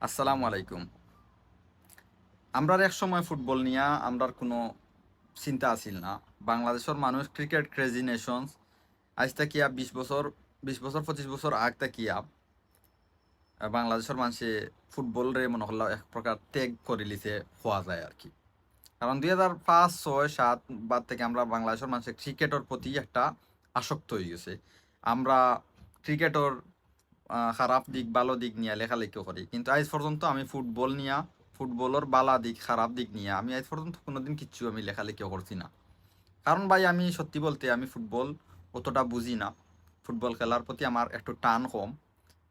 আসসালামু আলাইকুম। আমরার এক সময় ফুটবল নিয়া আমরার কোনো চিন্তা আছিল না। বাংলাদেশের মানুষ ক্রিকেট ক্রেজি নেশনস আজ তাকিয়া 20 বছর 20 বছর 25 বছর আগ তাকিয়া বাংলাদেশের মানুষে ফুটবল রে মনে হল এক প্রকার ত্যাগ করে লিছে হওয়া যায় আর কি। কারণ 2005, 6, 7 বাদ থেকে আমরা বাংলাদেশের মানুষের ক্রিকেটের প্রতি একটা আসক্ত হয়ে গেছে। আমরা ক্রিকেটের খারাপ দিক ভালো দিক নিয়ে লেখালেখি করি, কিন্তু আজ পর্যন্ত আমি ফুটবল নিয়ে ফুটবলের বালা দিক খারাপ দিক নিয়ে আমি আজ পর্যন্ত কোনোদিন কিচ্ছু আমি লেখালেখি করছি না। কারণ ভাই আমি সত্যি বলতে আমি ফুটবল অতটা বুঝি না। ফুটবল খেলার প্রতি আমার একটু টান কম।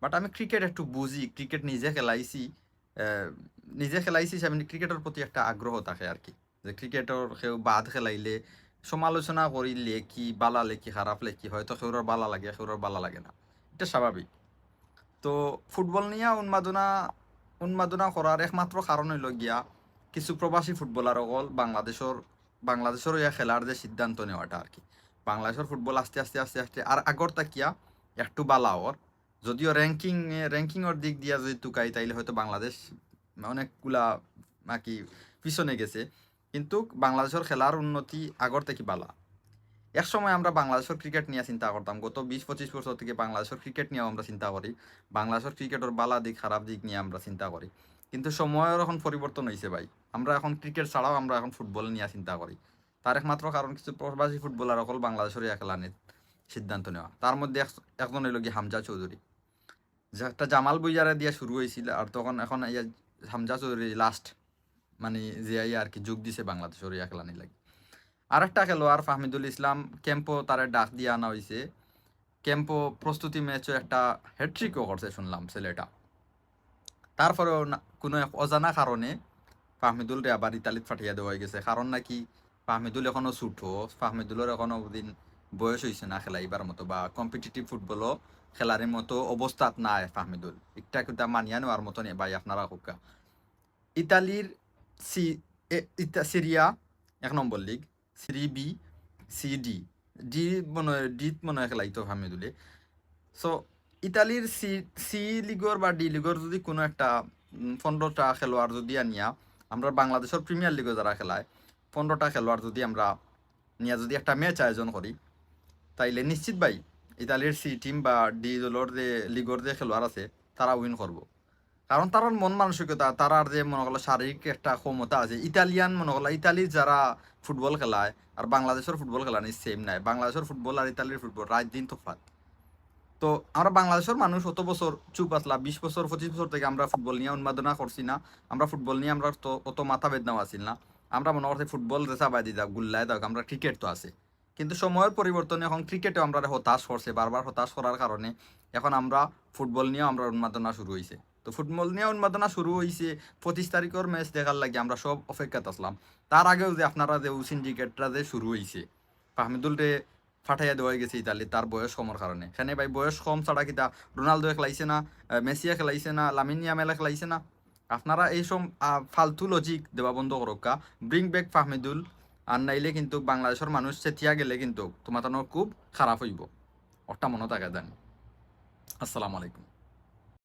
বাট আমি ক্রিকেট একটু বুঝি, ক্রিকেট নিজে খেলাইছি। আহ, নিজে খেলাইছি আমি ক্রিকেটের প্রতি একটা আগ্রহ থাকে আর কি। যে ক্রিকেটের কেউ বাদ খেলাইলে সমালোচনা করিলে কি বালা লেখি খারাপ লেখি, হয়তো কেউর বালা লাগে কেউর বালা লাগে না, এটা স্বাভাবিক। তো ফুটবল নিয়ে উন্মাদনা উন্মাদনা করার একমাত্র কারণ হইল গিয়া কিছু প্রবাসী ফুটবলার অকল বাংলাদেশের ইয়া খেলার যে সিদ্ধান্ত নেওয়াটা আর কি। বাংলাদেশের ফুটবল আস্তে আস্তে আস্তে আস্তে আর আগর তাকিয়া একটু বালাওর, যদিও র্যাঙ্কিংয়ের দিক দিয়া যদি তুকাই তাইলে হয়তো বাংলাদেশ অনেকগুলা নাকি পিছনে গেছে, কিন্তু বাংলাদেশের খেলার উন্নতি আগর থেকে বালা। এক সময় আমরা বাংলাদেশের ক্রিকেট নিয়ে চিন্তা করতাম, গত 20-25 বছর থেকে বাংলাদেশের ক্রিকেট নিয়েও আমরা চিন্তা করি, বাংলাদেশের ক্রিকেটের বালা দিক খারাপ দিক নিয়ে আমরা চিন্তা করি। কিন্তু সময়ের এখন পরিবর্তন হয়েছে ভাই। আমরা এখন ক্রিকেট ছাড়াও আমরা এখন ফুটবল নিয়ে চিন্তা করি। তার একমাত্র কারণ কিছু প্রবাসী ফুটবলার অকল বাংলাদেশের খেলা নিয়ে সিদ্ধান্ত নেওয়া। তার মধ্যে একজন হইল কি হামজা চৌধুরী, যে একটা জামাল বুইয়ারে দিয়ে শুরু হয়েছিল, আর তখন এখন হামজা চৌধুরী লাস্ট মানে যে আর কি যোগ দিছে বাংলাদেশের খেলা নিয়ে লাগে। আরেকটা খেলোয়াড় ফাহমিদুল ইসলাম, ক্যাম্পো তারে ডাক দিয়ে আনা হয়েছে। ক্যাম্পো প্রস্তুতি ম্যাচও একটা হ্যাট্রিকও করছে শুনলাম ছেলেটা। তারপরেও কোনো এক অজানা কারণে ফাহমিদুল রে আবার ইতালিত পাঠিয়ে দেওয়া হয়ে গেছে। কারণ নাকি ফাহমিদুল এখনো ছোটো, ফাহমিদুলের এখনো দিন বয়স হয়েছে না খেলাইবার মতো বা কম্পিটিটিভ ফুটবলও খেলার মতো অবস্থাত নাই ফাহমিদুল। একটা কিন্তু মানিয়া নেওয়ার মতো নেই ভাই আপনারা হোকা। ইতালির সি সিরিয়া 1 নম্বর লিগ, সিরি বি, সি ডি, ডি মনে হয় ডিত মনে হয় খেলাইতো হামিদুলে। সো ইতালির সি সি লিগর বা ডি লিগর যদি কোনো একটা 15টা খেলোয়াড় যদি আনিয়া আমরা বাংলাদেশের প্রিমিয়ার লিগও যারা খেলায় 15টা খেলোয়াড় যদি আমরা নিয়ে যদি একটা ম্যাচ আয়োজন করি, তাইলে নিশ্চিত ভাই ইতালির সি টিম বা ডি দলের যে লিগর যে খেলোয়াড় আছে তারা উইন করবো। কারণ তার মন মানসিকতা, তারার যে মনে করলো শারীরিক একটা ক্ষমতা আছে। ইতালিয়ান মনে করলো ইতালির যারা ফুটবল খেলায় আর বাংলাদেশের ফুটবল খেলানি সেম নাই। বাংলাদেশের ফুটবল আর ইতালির ফুটবল রাত দিন তফাৎ। তো আমরা বাংলাদেশের মানুষ অত বছর চুপ আসলা, 20 বছর 25 বছর থেকে আমরা ফুটবল নিয়ে উন্মাদনা করছি না। আমরা ফুটবল নিয়ে আমরা তো অত মাথা বেদনাও আসিল না। আমরা মনে করছি ফুটবল রেসাবাই দি দাও গুল্লায় দাও, আমরা ক্রিকেট তো আছে। কিন্তু সময়ের পরিবর্তনে এখন ক্রিকেটে আমরা হতাশ করছে, বারবার হতাশ করার কারণে এখন আমরা ফুটবল নিয়েও আমরা উন্মাদনা শুরু হয়েছে। তো ফুটবল নিয়ে উন্মাদনা শুরু হয়েছে, 25 তারিখের ম্যাচ দেখার লাগে আমরা সব অপেক্ষাতে আসলাম। তার আগেও যে আপনারা যে সিন্ডিকেটটা যে শুরু হয়েছে, ফাহমিদুল রে ফাটাইয়া দেওয়া গেছে ইতালি তার বয়স কমর কারণে। এখানে ভাই বয়স কম ছাড়া কিতা রোনালদো খেলাইছে না, মেসিয়া খেলাইছে না, লামিন ইয়ামাল খেলাইছে না? আপনারা এইসব ফালতু লজিক দেওয়া বন্ধ করক্কা, ব্রিং ব্যাক ফাহমিদুল। আর নাইলে কিন্তু বাংলাদেশের মানুষ চেতিয়া গেলে কিন্তু তোমার খুব খারাপ হইব, ওটা মনে থাকে জানি। আসসালামু আলাইকুম।